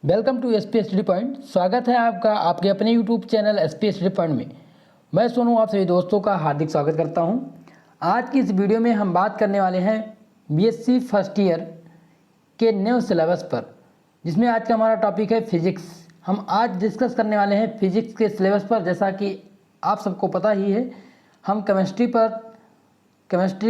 Welcome to S P study point. स्वागत है आपका आपके अपने YouTube channel S P study point में। मैं सोनू आप सभी दोस्तों का हार्दिक स्वागत करता हूं। आज की इस वीडियो में हम बात करने वाले हैं बीएससी फर्स्ट ईयर के न्यू सिलेबस पर, जिसमें आज का हमारा टॉपिक है फिजिक्स। हम आज डिस्कस करने वाले हैं फिजिक्स के सिलेबस पर। जैसा कि आप सबको पता ही है, हम केमिस्ट्री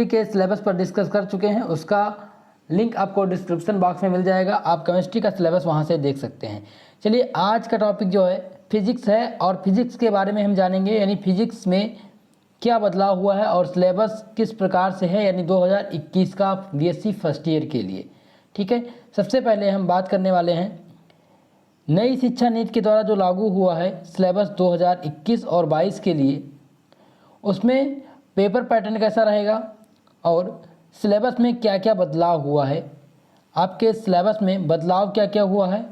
के सिलेबस पर डिस्कस कर चुके हैं। उसका लिंक आपको डिस्क्रिप्शन बॉक्स में मिल जाएगा, आप केमिस्ट्री का सिलेबस वहां से देख सकते हैं। चलिए, आज का टॉपिक जो है फिजिक्स है और फिजिक्स के बारे में हम जानेंगे, यानी फिजिक्स में क्या बदलाव हुआ है और सिलेबस किस प्रकार से है, यानी 2021 का बीएससी फर्स्ट ईयर के लिए। ठीक है, सबसे पहले हम बात करने वाले हैं नई शिक्षा नीति के द्वारा जो लागू हुआ है सिलेबस 2021 और 22 के लिए, उसमें पेपर पैटर्न कैसा रहेगा और सिलेबस में क्या क्या बदलाव हुआ है। आपके सिलेबस में बदलाव क्या क्या हुआ है,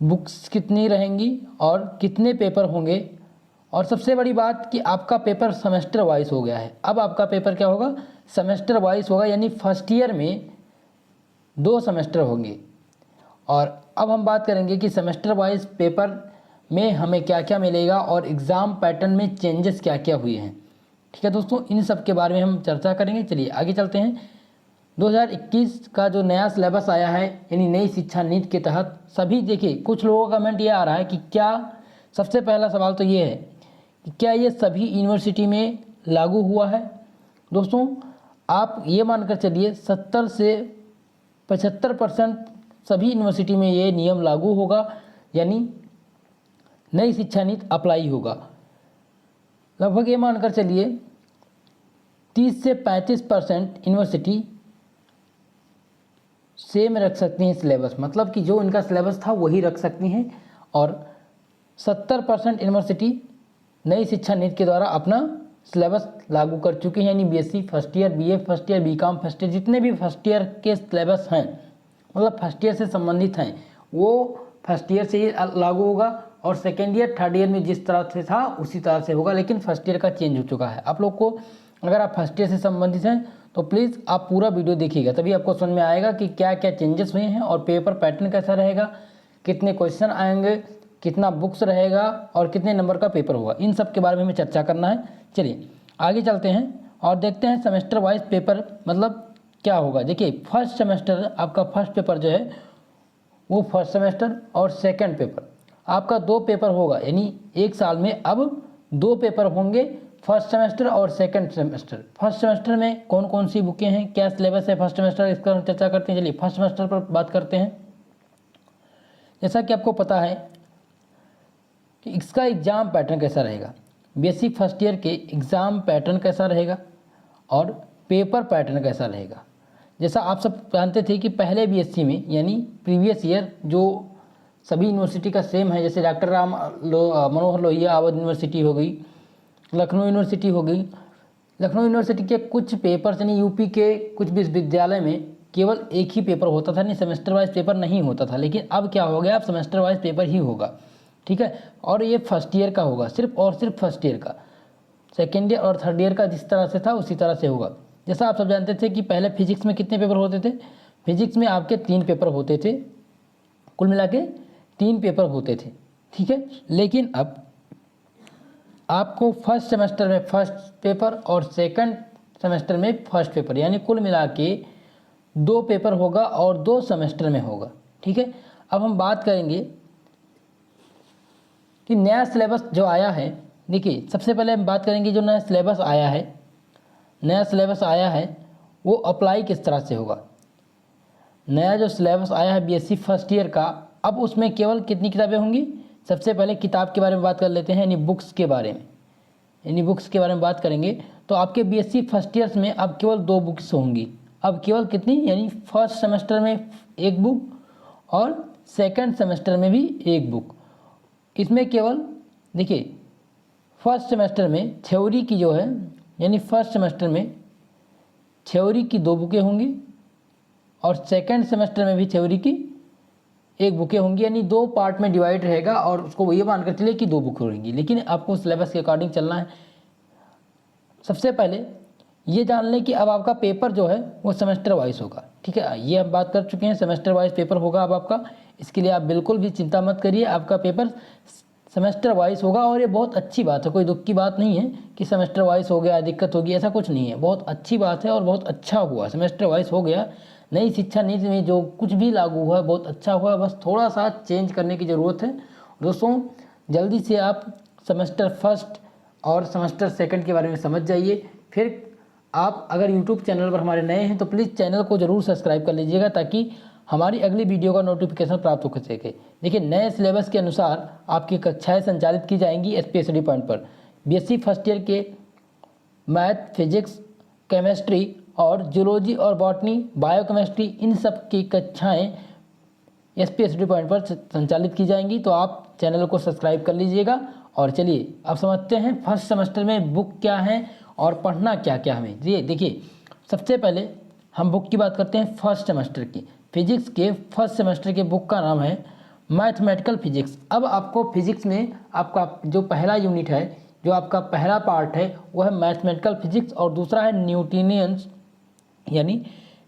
बुक्स कितनी रहेंगी और कितने पेपर होंगे, और सबसे बड़ी बात कि आपका पेपर सेमेस्टर वाइज हो गया है। अब आपका पेपर क्या होगा, सेमेस्टर वाइज होगा, यानी फर्स्ट ईयर में 2 सेमेस्टर होंगे। और अब हम बात करेंगे कि सेमेस्टर वाइज पेपर में हमें क्या क्या मिलेगा और एग्ज़ाम पैटर्न में चेंजेस क्या क्या हुए हैं। ठीक है दोस्तों, इन सब के बारे में हम चर्चा करेंगे। चलिए आगे चलते हैं। 2021 का जो नया सिलेबस आया है, यानी नई शिक्षा नीति के तहत सभी, देखिए कुछ लोगों का कमेंट ये आ रहा है कि क्या, सबसे पहला सवाल तो ये है कि क्या ये सभी यूनिवर्सिटी में लागू हुआ है। दोस्तों, आप ये मानकर चलिए 70 से 75% सभी यूनिवर्सिटी में ये नियम लागू होगा, यानी नई शिक्षा नीति अप्लाई होगा। लगभग ये मानकर चलिए 30 से 35% यूनिवर्सिटी सेम रख सकती हैं सिलेबस, मतलब कि जो इनका सिलेबस था वही रख सकती हैं, और 70% यूनिवर्सिटी नई शिक्षा नीति के द्वारा अपना सिलेबस लागू कर चुकी हैं, यानी BSc first year, BA first year, BCom first year, जितने भी फर्स्ट ईयर के सिलेबस हैं, मतलब फर्स्ट ईयर से संबंधित हैं, वो फर्स्ट ईयर से ही लागू होगा। और सेकेंड ईयर थर्ड ईयर में जिस तरह से था उसी तरह से होगा, लेकिन फर्स्ट ईयर का चेंज हो चुका है। आप लोग को अगर आप फर्स्ट ईयर से संबंधित हैं तो प्लीज़ आप पूरा वीडियो देखिएगा, तभी आपको समझ में आएगा कि क्या क्या चेंजेस हुए हैं और पेपर पैटर्न कैसा रहेगा, कितने क्वेश्चन आएंगे, कितना बुक्स रहेगा और कितने नंबर का पेपर होगा। इन सब के बारे में हमें चर्चा करना है। चलिए आगे चलते हैं और देखते हैं सेमेस्टर वाइज पेपर मतलब क्या होगा। देखिए, फर्स्ट सेमेस्टर आपका फर्स्ट पेपर जो है वो फर्स्ट सेमेस्टर, और सेकेंड पेपर आपका 2 पेपर होगा, यानी एक साल में अब 2 पेपर होंगे, फर्स्ट सेमेस्टर और सेकंड सेमेस्टर। फर्स्ट सेमेस्टर में कौन कौन सी बुकें हैं, क्या सिलेबस है फर्स्ट सेमेस्टर, इसका हम चर्चा करते हैं। चलिए फर्स्ट सेमेस्टर पर बात करते हैं। जैसा कि आपको पता है कि इसका एग्ज़ाम पैटर्न कैसा रहेगा, बेसिक फर्स्ट ईयर के एग्ज़ाम पैटर्न कैसा रहेगा और पेपर पैटर्न कैसा रहेगा। जैसा आप सब जानते थे कि पहले बीएससी में, यानी प्रीवियस ईयर जो सभी यूनिवर्सिटी का सेम है, जैसे डॉक्टर मनोहर लोहिया अवध यूनिवर्सिटी हो गई, लखनऊ यूनिवर्सिटी हो गई। लखनऊ यूनिवर्सिटी के कुछ पेपर्स, यानी यूपी के कुछ विश्वविद्यालय में केवल एक ही पेपर होता था, नहीं सेमेस्टर वाइज पेपर नहीं होता था, लेकिन अब क्या हो गया, अब सेमेस्टर वाइज पेपर ही होगा। ठीक है, और ये फर्स्ट ईयर का होगा, सिर्फ और सिर्फ फर्स्ट ईयर का। सेकेंड ईयर और थर्ड ईयर का जिस तरह से था उसी तरह से होगा। जैसा आप सब जानते थे कि पहले फिजिक्स में कितने पेपर होते थे, फिजिक्स में आपके 3 पेपर होते थे, कुल मिला के 3 पेपर होते थे। ठीक है, लेकिन अब आपको फर्स्ट सेमेस्टर में फर्स्ट पेपर और सेकंड सेमेस्टर में फर्स्ट पेपर, यानी कुल मिला के 2 पेपर होगा और 2 सेमेस्टर में होगा। ठीक है, अब हम बात करेंगे कि नया सिलेबस जो आया है। देखिए, सबसे पहले हम बात करेंगे जो नया सिलेबस आया है वो अप्लाई किस तरह से होगा। नया जो सिलेबस आया है बीएससी फर्स्ट ईयर का, अब उसमें केवल कितनी किताबें होंगी। सबसे पहले किताब के बारे में बात कर लेते हैं, यानी बुक्स के बारे में। यानी बुक्स के बारे में बात करेंगे तो आपके बीएससी फर्स्ट ईयर्स में अब केवल 2 बुक्स होंगी। अब केवल कितनी, यानी फर्स्ट सेमेस्टर में 1 बुक और सेकंड सेमेस्टर में भी 1 बुक। इसमें केवल देखिए, फर्स्ट सेमेस्टर में थ्योरी की जो है, यानी फर्स्ट सेमेस्टर में थ्योरी की 2 बुकें होंगी और सेकंड सेमेस्टर में भी थ्योरी की 1 बुकें होंगी, यानी 2 पार्ट में डिवाइड रहेगा और उसको ये मानकर चलिए कि 2 बुक होंगी, लेकिन आपको सिलेबस के अकॉर्डिंग चलना है। सबसे पहले ये जान लें कि अब आपका पेपर जो है वो सेमेस्टर वाइज होगा। ठीक है, ये हम बात कर चुके हैं, सेमेस्टर वाइज पेपर होगा अब आपका। इसके लिए आप बिल्कुल भी चिंता मत करिए, आपका पेपर सेमेस्टर वाइज होगा और ये बहुत अच्छी बात है, कोई दुख की बात नहीं है कि सेमेस्टर वाइज हो गया दिक्कत होगी, ऐसा कुछ नहीं है, बहुत अच्छी बात है और बहुत अच्छा हुआ सेमेस्टर वाइज हो गया। नई शिक्षा नीति में जो कुछ भी लागू हुआ है बहुत अच्छा हुआ, बस थोड़ा सा चेंज करने की ज़रूरत है। दोस्तों जल्दी से आप सेमेस्टर फर्स्ट और सेमेस्टर सेकंड के बारे में समझ जाइए। फिर आप अगर यूट्यूब चैनल पर हमारे नए हैं तो प्लीज़ चैनल को ज़रूर सब्सक्राइब कर लीजिएगा ताकि हमारी अगली वीडियो का नोटिफिकेशन प्राप्त हो सके। देखिए नए सिलेबस के अनुसार आपकी कक्षाएं संचालित की जाएंगी एसपीएसडी पॉइंट पर। बीएससी फर्स्ट ईयर के मैथ, फिजिक्स, केमिस्ट्री और जूलॉजी और बॉटनी, बायोकेमिस्ट्री, इन सब की कक्षाएं एसपीएसडी पॉइंट पर संचालित की जाएंगी, तो आप चैनल को सब्सक्राइब कर लीजिएगा। और चलिए अब समझते हैं फर्स्ट सेमेस्टर में बुक क्या है और पढ़ना क्या क्या हमें। ये देखिए सबसे पहले हम बुक की बात करते हैं फर्स्ट सेमेस्टर की। फिजिक्स के फर्स्ट सेमेस्टर के बुक का नाम है मैथमेटिकल फिजिक्स। अब आपको फिजिक्स में आपका जो पहला यूनिट है, जो आपका पहला पार्ट है वो है मैथमेटिकल फिजिक्स और दूसरा है न्यूटनियंस यानी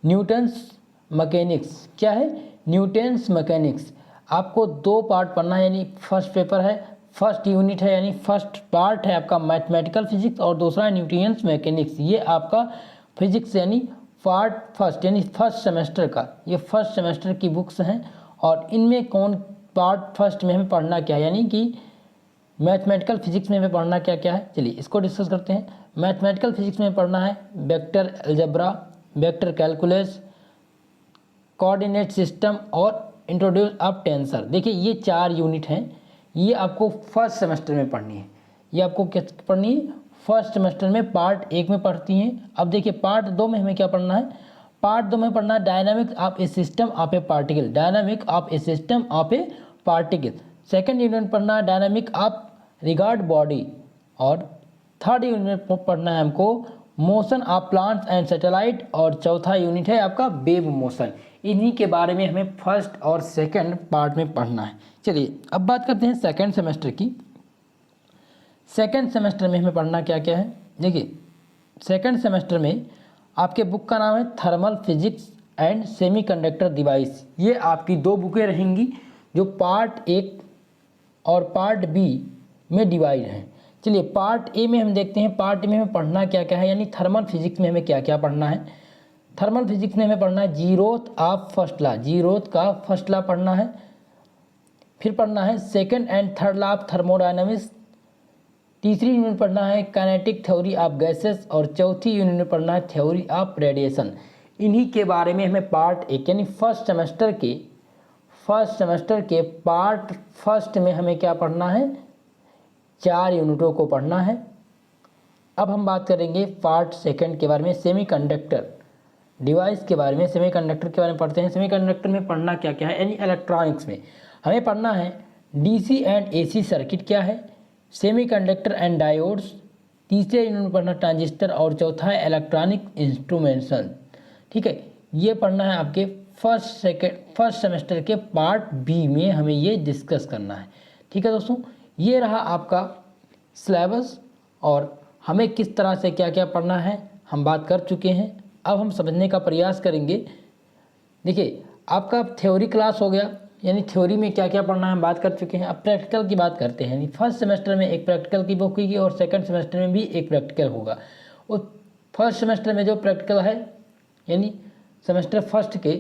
न्यूटन्स मैकेनिक्स। क्या है? Newton's mechanics. आपको दो पार्ट पढ़ना है, यानी फर्स्ट पेपर है, फर्स्ट यूनिट है यानी फर्स्ट पार्ट है आपका मैथमेटिकल फिजिक्स और दूसरा है न्यूटनियंस मैकेनिक्स। ये आपका फिजिक्स यानी पार्ट फर्स्ट यानी फर्स्ट सेमेस्टर का, ये फर्स्ट सेमेस्टर की बुक्स हैं। और इनमें कौन पार्ट फर्स्ट में हमें पढ़ना क्या है, यानी कि मैथमेटिकल फिजिक्स में हमें पढ़ना क्या क्या है, चलिए इसको डिस्कस करते हैं। मैथमेटिकल फिजिक्स में पढ़ना है vector algebra, vector calculus, coordinate system और इंट्रोड्यूस ऑफ टेंसर। देखिए ये 4 यूनिट हैं, ये आपको फर्स्ट सेमेस्टर में पढ़नी है। ये आपको क्या पढ़नी है? फर्स्ट सेमेस्टर में पार्ट 1 में पढ़ती हैं। अब देखिए पार्ट 2 में हमें क्या पढ़ना है? पार्ट 2 में पढ़ना है dynamic of A system of A particle, dynamic of A system of A particle. Second unit पढ़ना है डायनामिक ऑफ रिगार्ड बॉडी और थर्ड यूनिट पढ़ना है हमको motion of plants and satellite और चौथा यूनिट है आपका वेव मोशन। इन्हीं के बारे में हमें फर्स्ट और सेकंड पार्ट में पढ़ना है। चलिए अब बात करते हैं सेकंड सेमेस्टर की। सेकंड सेमेस्टर में हमें पढ़ना क्या क्या है? देखिए सेकंड सेमेस्टर में आपके बुक का नाम है thermal physics and semiconductor device. ये आपकी 2 बुकें रहेंगी जो पार्ट 1 और पार्ट बी में डिवाइड हैं। चलिए पार्ट ए में हम देखते हैं, पार्ट ए में हमें पढ़ना क्या क्या है, यानी थर्मल फिजिक्स में हमें क्या क्या पढ़ना है। थर्मल फिजिक्स में हमें पढ़ना है zeroth of first law, zeroth का फर्स्ट लॉ पढ़ना है। फिर पढ़ना है second and third law of thermodynamics. तीसरी यूनिट पढ़ना है काइनेटिक थ्योरी ऑफ गैसेस और चौथी यूनिट में पढ़ना है थ्योरी ऑफ रेडिएशन। इन्हीं के बारे में हमें पार्ट 1 यानी फर्स्ट सेमेस्टर के पार्ट फर्स्ट में हमें क्या पढ़ना है? 4 यूनिटों को पढ़ना है। अब हम बात करेंगे पार्ट सेकंड के बारे में, सेमीकंडक्टर डिवाइस के बारे में, सेमीकंडक्टर के बारे में पढ़ते हैं। सेमीकंडक्टर में पढ़ना क्या क्या है, यानी इलेक्ट्रॉनिक्स में हमें पढ़ना है डीसी एंड एसी सर्किट क्या है, सेमीकंडक्टर एंड डायोड्स। तीसरे यूनिट में पढ़ना ट्रांजिस्टर और चौथा है इलेक्ट्रॉनिक इंस्ट्रूमेंटेशन। ठीक है, ये पढ़ना है आपके फर्स्ट सेमेस्टर के पार्ट बी में, हमें ये डिस्कस करना है। ठीक है दोस्तों, ये रहा आपका सिलेबस और हमें किस तरह से क्या क्या पढ़ना है हम बात कर चुके हैं। अब हम समझने का प्रयास करेंगे। देखिए आपका थ्योरी क्लास हो गया, यानी थ्योरी में क्या क्या पढ़ना है हम बात कर चुके हैं। अब प्रैक्टिकल की बात करते हैं, यानी फर्स्ट सेमेस्टर में एक प्रैक्टिकल की बुक होगी और सेकंड सेमेस्टर में भी एक प्रैक्टिकल होगा। और फर्स्ट सेमेस्टर में जो प्रैक्टिकल है यानी सेमेस्टर फर्स्ट के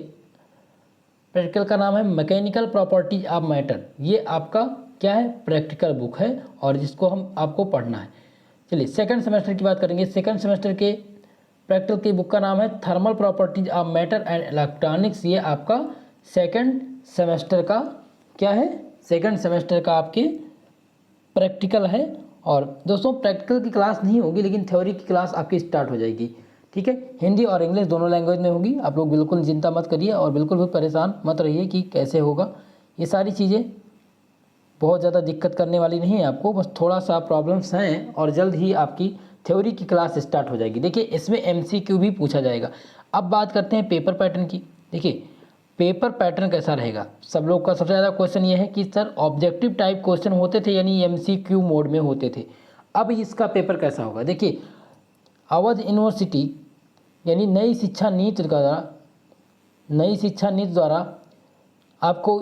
प्रैक्टिकल का नाम है मैकेनिकल प्रॉपर्टीज ऑफ मैटर। ये आपका क्या है? प्रैक्टिकल बुक है और जिसको हम आपको पढ़ना है। चलिए सेकंड सेमेस्टर की बात करेंगे। सेकंड सेमेस्टर के प्रैक्टिकल की बुक का नाम है thermal properties of matter and electronics. ये आपका सेकंड सेमेस्टर का क्या है? सेकंड सेमेस्टर का आपके प्रैक्टिकल है। और दोस्तों प्रैक्टिकल की क्लास नहीं होगी लेकिन थ्योरी की क्लास आपकी स्टार्ट हो जाएगी। ठीक है, हिंदी और इंग्लिश दोनों लैंग्वेज में होगी। आप लोग बिल्कुल चिंता मत करिए और बिल्कुल भी परेशान मत रहिए कि कैसे होगा। ये सारी चीज़ें बहुत ज़्यादा दिक्कत करने वाली नहीं है आपको, बस थोड़ा सा प्रॉब्लम्स हैं और जल्द ही आपकी थ्योरी की क्लास स्टार्ट हो जाएगी। देखिए इसमें MCQ भी पूछा जाएगा। अब बात करते हैं पेपर पैटर्न की। देखिए पेपर पैटर्न कैसा रहेगा, सब लोग का सबसे ज़्यादा क्वेश्चन ये है कि सर ऑब्जेक्टिव टाइप क्वेश्चन होते थे यानी MCQ मोड में होते थे, अब इसका पेपर कैसा होगा। देखिए अवध यूनिवर्सिटी यानी नई शिक्षा नीति द्वारा आपको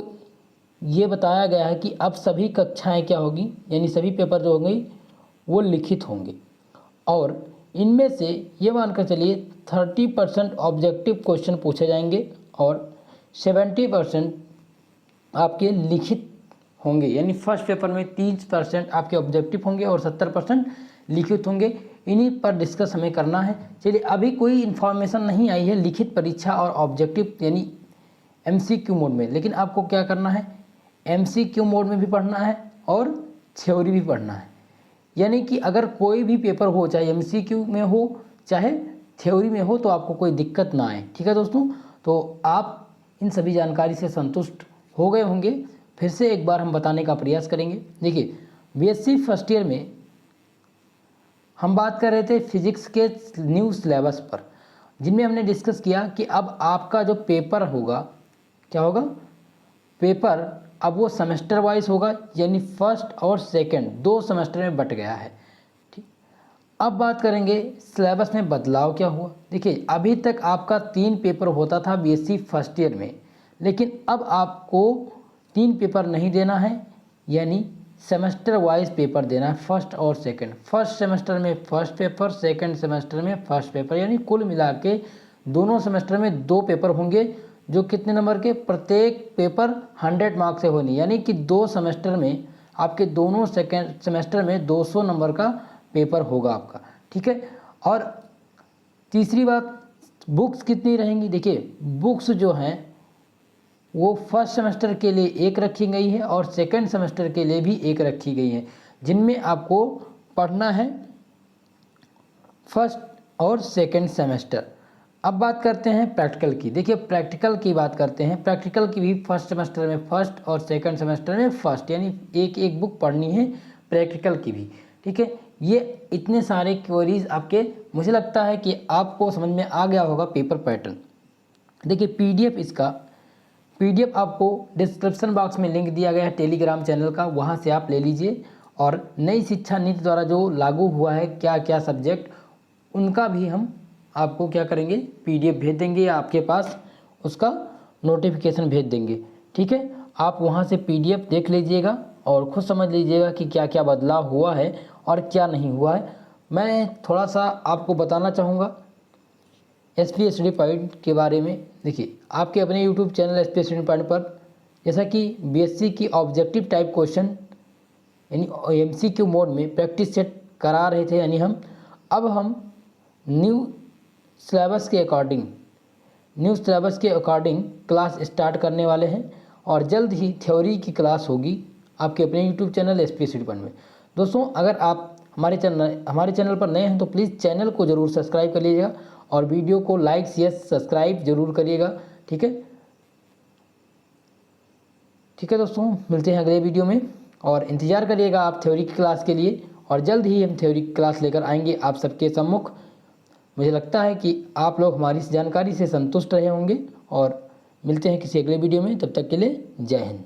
ये बताया गया है कि अब सभी कक्षाएं क्या होगी, यानी सभी पेपर जो होंगे वो लिखित होंगे, और इनमें से ये मानकर चलिए 30% ऑब्जेक्टिव क्वेश्चन पूछे जाएंगे और 70% आपके लिखित होंगे। यानी फर्स्ट पेपर में 30% आपके ऑब्जेक्टिव होंगे और 70% लिखित होंगे। इन्हीं पर डिस्कस हमें करना है। चलिए, अभी कोई इन्फॉर्मेशन नहीं आई है लिखित परीक्षा और ऑब्जेक्टिव यानी MCQ मोड में, लेकिन आपको क्या करना है, MCQ मोड में भी पढ़ना है और थ्योरी भी पढ़ना है। यानी कि अगर कोई भी पेपर हो, चाहे MCQ में हो चाहे थ्योरी में हो, तो आपको कोई दिक्कत ना आए। ठीक है दोस्तों, तो आप इन सभी जानकारी से संतुष्ट हो गए होंगे। फिर से एक बार हम बताने का प्रयास करेंगे। देखिए, BSc फर्स्ट ईयर में हम बात कर रहे थे फिजिक्स के न्यू सिलेबस पर, जिनमें हमने डिस्कस किया कि अब आपका जो पेपर होगा, क्या होगा, पेपर अब वो सेमेस्टर वाइज होगा, यानी फर्स्ट और सेकंड 2 सेमेस्टर में बट गया है। ठीक, अब बात करेंगे सिलेबस में बदलाव क्या हुआ। देखिए, अभी तक आपका 3 पेपर होता था BSc फर्स्ट ईयर में, लेकिन अब आपको 3 पेपर नहीं देना है, यानी सेमेस्टर वाइज पेपर देना है, फर्स्ट और सेकंड। फर्स्ट सेमेस्टर में फर्स्ट पेपर, सेकंड सेमेस्टर में फर्स्ट पेपर, यानी कुल मिला के दोनों सेमेस्टर में 2 पेपर होंगे, जो कितने नंबर के, प्रत्येक पेपर 100 मार्क्स से होनी, यानी कि 2 सेमेस्टर में आपके दोनों सेकंड सेमेस्टर में 200 नंबर का पेपर होगा आपका। ठीक है, और तीसरी बात, बुक्स कितनी रहेंगी। देखिए, बुक्स जो हैं वो फर्स्ट सेमेस्टर के लिए 1 रखी गई है और सेकंड सेमेस्टर के लिए भी 1 रखी गई है, जिनमें आपको पढ़ना है फर्स्ट और सेकंड सेमेस्टर। अब बात करते हैं प्रैक्टिकल की। देखिए, प्रैक्टिकल की बात करते हैं। प्रैक्टिकल की भी फर्स्ट सेमेस्टर में फर्स्ट और सेकंड सेमेस्टर में फर्स्ट, यानी एक बुक पढ़नी है प्रैक्टिकल की भी। ठीक है, ये इतने सारे क्वेरीज आपके, मुझे लगता है कि आपको समझ में आ गया होगा पेपर पैटर्न। देखिए, PDF आपको डिस्क्रिप्शन बॉक्स में लिंक दिया गया है टेलीग्राम चैनल का, वहाँ से आप ले लीजिए। और नई शिक्षा नीति द्वारा जो लागू हुआ है क्या क्या सब्जेक्ट, उनका भी हम आपको क्या करेंगे, PDF भेज देंगे या आपके पास उसका नोटिफिकेशन भेज देंगे। ठीक है, आप वहाँ से PDF देख लीजिएगा और खुद समझ लीजिएगा कि क्या क्या बदलाव हुआ है और क्या नहीं हुआ है। मैं थोड़ा सा आपको बताना चाहूँगा SP स्टडी पॉइंट के बारे में। देखिए, आपके अपने YouTube channel SP study point पर जैसा कि BSc की ऑब्जेक्टिव टाइप क्वेश्चन यानी MCQ मोड में प्रैक्टिस सेट करा रहे थे, यानी हम न्यू सिलेबस के अकॉर्डिंग क्लास स्टार्ट करने वाले हैं और जल्द ही थ्योरी की क्लास होगी आपके अपने YouTube channel SP study point में। दोस्तों, अगर आप हमारे चैनल पर नए हैं तो प्लीज़ चैनल को ज़रूर सब्सक्राइब कर लीजिएगा और वीडियो को लाइक शेयर सब्सक्राइब जरूर करिएगा। ठीक है दोस्तों, मिलते हैं अगले वीडियो में और इंतज़ार करिएगा आप थ्योरी की क्लास के लिए, और जल्द ही हम थ्योरी की क्लास लेकर आएंगे आप सबके सम्मुख। मुझे लगता है कि आप लोग हमारी इस जानकारी से संतुष्ट रहे होंगे और मिलते हैं किसी अगले वीडियो में। तब तक के लिए जय हिंद।